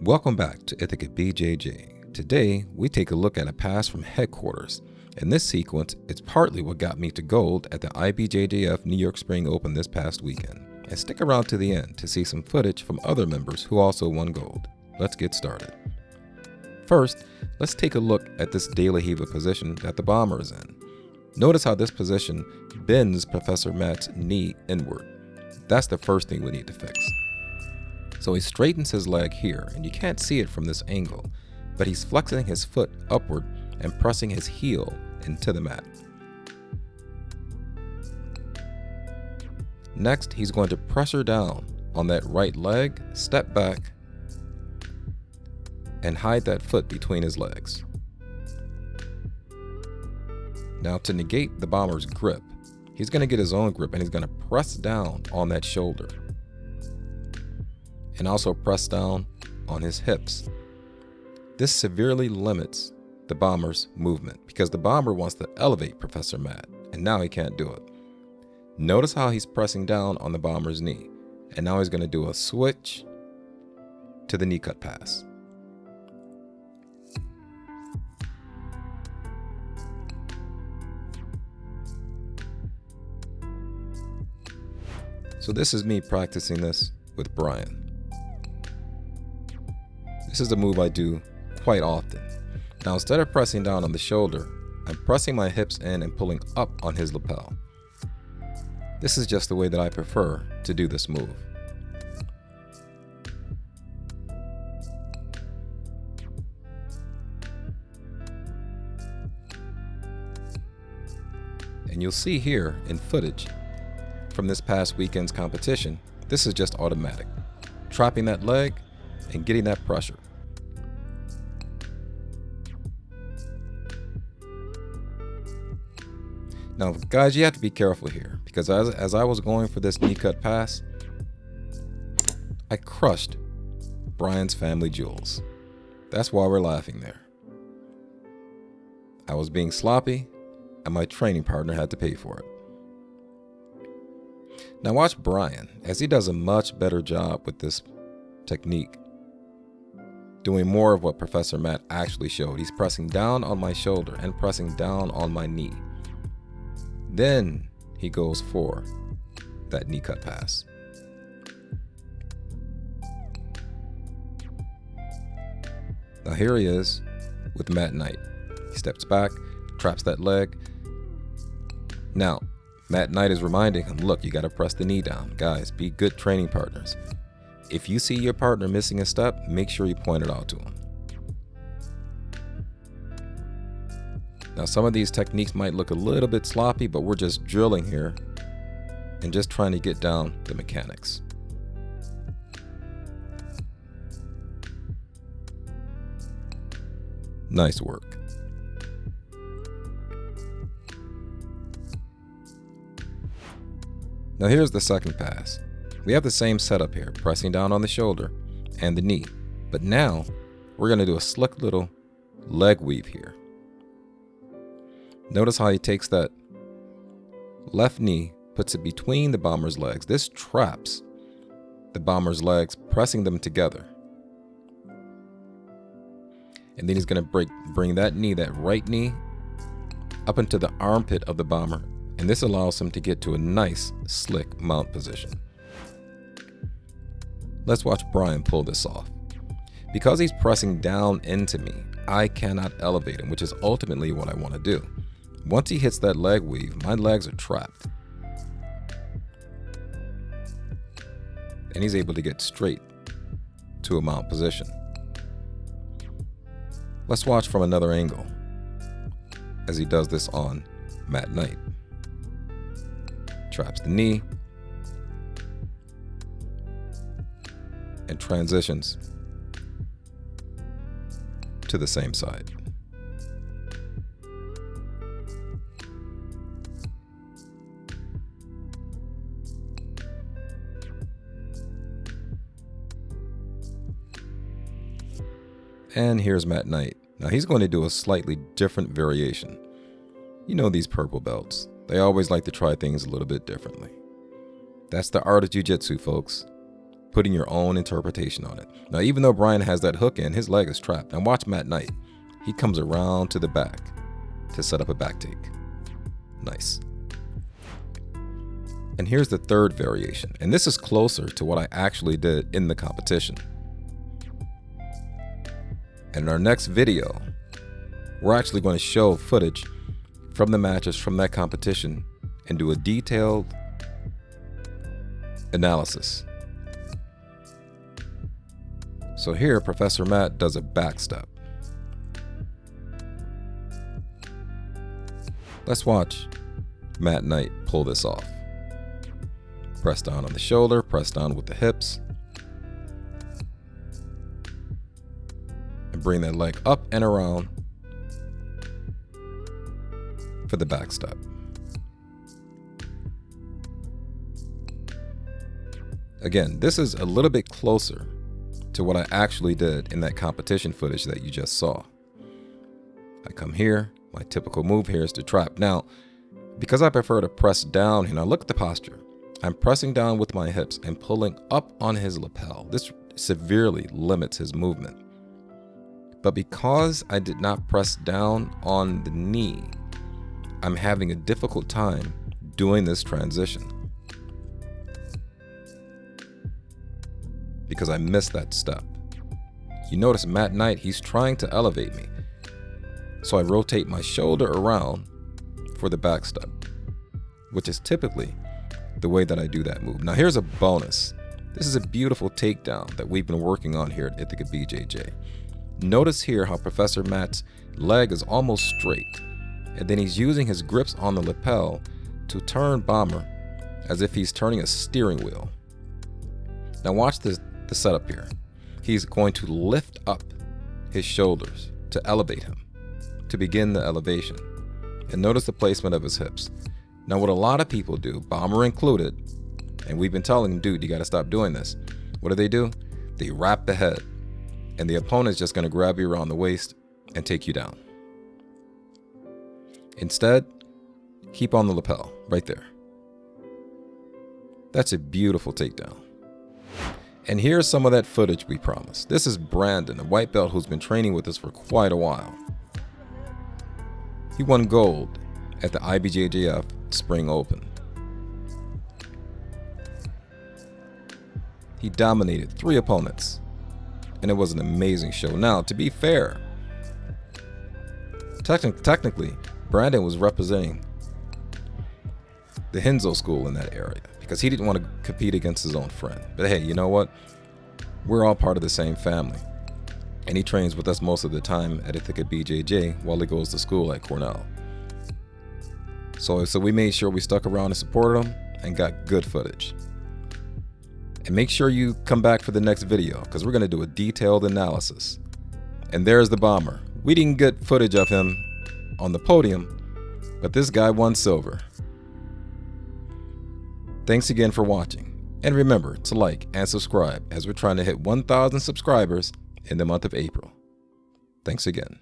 Welcome back to Ithaca BJJ. Today, we take a look at a pass from headquarters. In this sequence, it's partly what got me to gold at the IBJJF New York Spring Open this past weekend. And stick around to the end to see some footage from other members who also won gold. Let's get started. First, let's take a look at this De La Riva position that the bomber is in. Notice how this position bends Professor Matt's knee inward. That's the first thing we need to fix. So he straightens his leg here, and you can't see it from this angle, but he's flexing his foot upward and pressing his heel into the mat. Next, he's going to pressure down on that right leg, step back, and hide that foot between his legs. Now, to negate the bomber's grip, he's going to get his own grip and he's going to press down on that shoulder and also press down on his hips. This severely limits the bomber's movement because the bomber wants to elevate Professor Matt, and now he can't do it. Notice how he's pressing down on the bomber's knee, and now he's going to do a switch to the knee cut pass. So this is me practicing this with Brian. This is a move I do quite often. Now, instead of pressing down on the shoulder, I'm pressing my hips in and pulling up on his lapel. This is just the way that I prefer to do this move. And you'll see here in footage from this past weekend's competition, this is just automatic. Trapping that leg and getting that pressure. Now, guys, you have to be careful here because as I was going for this knee cut pass, I crushed Brian's family jewels. That's why we're laughing there. I was being sloppy and my training partner had to pay for it. Now watch Brian as he does a much better job with this technique, doing more of what Professor Matt actually showed. He's pressing down on my shoulder and pressing down on my knee. Then he goes for that knee cut pass. Now here he is with Matt Knight. He steps back, traps that leg. Now, Matt Knight is reminding him, look, you got to press the knee down. Guys, be good training partners. If you see your partner missing a step, make sure you point it out to him. Now, some of these techniques might look a little bit sloppy, but we're just drilling here and just trying to get down the mechanics. Nice work. Now here's the second pass. We have the same setup here, pressing down on the shoulder and the knee. But now we're going to do a slick little leg weave here. Notice how he takes that left knee, puts it between the bomber's legs. This traps the bomber's legs, pressing them together. And then he's going to bring that knee, that right knee, up into the armpit of the bomber. And this allows him to get to a nice, slick mount position. Let's watch Brian pull this off. Because he's pressing down into me, I cannot elevate him, which is ultimately what I want to do. Once he hits that leg weave, my legs are trapped. And he's able to get straight to a mount position. Let's watch from another angle as he does this on Matt Knight. Traps the knee and transitions to the same side. And here's Matt Knight. Now he's going to do a slightly different variation. You know these purple belts. They always like to try things a little bit differently. That's the art of jiu-jitsu, folks. putting your own interpretation on it. Now, even though Brian has that hook in, his leg is trapped. Now watch Matt Knight. He comes around to the back to set up a back take. Nice. And here's the third variation, and this is closer to what I actually did in the competition. And in our next video, we're actually going to show footage from the matches from that competition and do a detailed analysis. So here, Professor Matt does a back step. Let's watch Matt Knight pull this off. Press down on the shoulder, press down with the hips, and bring that leg up and around for the back step. Again, this is a little bit closer to what I actually did in that competition footage that you just saw. I come here, my typical move here is to trap. Now, because I prefer to press down here, now look at the posture. I'm pressing down with my hips and pulling up on his lapel. This severely limits his movement. But because I did not press down on the knee, I'm having a difficult time doing this transition because I missed that step. You notice Matt Knight, he's trying to elevate me. So I rotate my shoulder around for the back step, which is typically the way that I do that move. Now here's a bonus. This is a beautiful takedown that we've been working on here at Ithaca BJJ. Notice here how Professor Matt's leg is almost straight, and then he's using his grips on the lapel to turn Bomber as if he's turning a steering wheel. Now watch the setup here. He's going to lift up his shoulders to elevate him, to begin the elevation. And notice the placement of his hips. Now what a lot of people do, Bomber included, and we've been telling him, dude, you gotta stop doing this. What do? They wrap the head, and the opponent's just gonna grab you around the waist and take you down. Instead, keep on the lapel, right there. That's a beautiful takedown. And here's some of that footage we promised. This is Brandon, a white belt who's been training with us for quite a while. He won gold at the IBJJF Spring Open. He dominated 3 opponents, and it was an amazing show. Now, to be fair, technically, Brandon was representing the Henzo school in that area because he didn't want to compete against his own friend. But hey, you know what? We're all part of the same family. And he trains with us most of the time at Ithaca BJJ while he goes to school at Cornell. So we made sure we stuck around and supported him and got good footage. And make sure you come back for the next video because we're going to do a detailed analysis. And there's the Bomber. We didn't get footage of him on the podium, but this guy won silver. Thanks again for watching. And remember to like and subscribe as we're trying to hit 1,000 subscribers in the month of April. Thanks again.